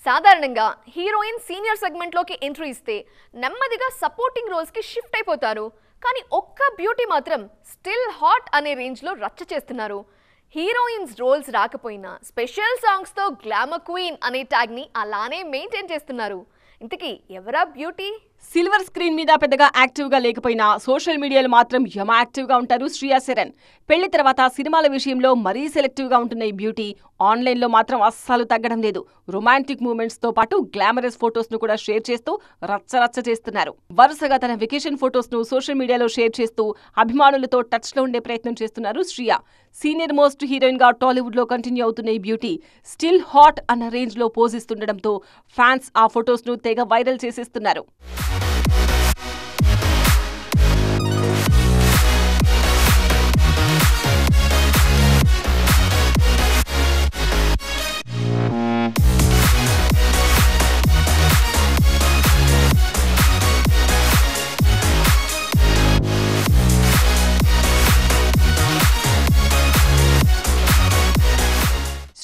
సాధారణంగా heroine senior సెగ్మెంట్లోకి entry ఇస్తే నెమ్మదిగా సపోర్టింగ్ రోల్స్కి షిఫ్ట్ అయిపోతారు. కానీ ఒక్క బ్యూటీ మాత్రం స్టిల్ హాట్ అనే రేంజ్లో రచ్చ చేస్తున్నారు. హీరోయిన్స్ రోల్స్ రాకపోయినా స్పెషల్ సాంగ్స్తో గ్లామర్ క్వీన్ అనే ట్యాగ్ని అలానే మెయింటైన్ చేస్తున్నారు. ఇంతకీ ఎవరా బ్యూటీ? సిల్వర్ స్క్రీన్ మీద పెద్దగా యాక్టివ్ గా లేకపోయినా సోషల్ మీడియాలో మాత్రం యమ యాక్టివ్ గా ఉంటారు శ్రియా శరన్. పెళ్లి తర్వాత సినిమాల విషయంలో మరీ సెలెక్టివ్ గా ఉంటున్న ఈ బ్యూటీ ఆన్లైన్ లో మాత్రం అస్సలు తగ్గడం లేదు. రొమాంటిక్ మూమెంట్స్ తో పాటు గ్లామరస్ ఫొటోస్ ను కూడా షేర్ చేస్తూ రచ్చ చేస్తున్నారు. వరుసగా తన వెకేషన్ ఫొటోస్ ను సోషల్ మీడియాలో షేర్ చేస్తూ అభిమానులతో టచ్ లో ఉండే ప్రయత్నం చేస్తున్నారు శ్రియా. సీనియర్ మోస్ట్ హీరోయిన్ గా టాలీవుడ్ లో కంటిన్యూ అవుతున్న ఈ బ్యూటీ స్టిల్ హాట్ అన్న రేంజ్ లో పోజ్ ఇస్తుండటంతో ఫ్యాన్స్ ఆ ఫొటోస్ ను తెగ వైరల్ చేసేస్తున్నారు.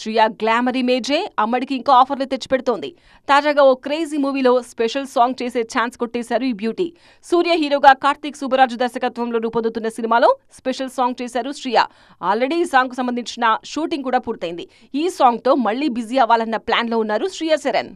శ్రియా గ్లామర్ ఇమేజే అమ్మడికి ఇంకో ఆఫర్లు తెచ్చిపెడుతోంది. తాజాగా ఓ క్రేజీ మూవీలో స్పెషల్ సాంగ్ చేసే ఛాన్స్ కొట్టేశారు ఈ బ్యూటీ. సూర్య హీరోగా కార్తీక్ సుబ్బరాజు దర్శకత్వంలో రూపొందుతున్న సినిమాలో స్పెషల్ సాంగ్ చేశారు శ్రియా. ఆల్రెడీ ఈ సాంగ్ కు సంబంధించిన షూటింగ్ కూడా పూర్తయింది. ఈ సాంగ్ తో మళ్లీ బిజీ అవ్వాలన్న ప్లాన్ లో ఉన్నారు శ్రియా శరన్.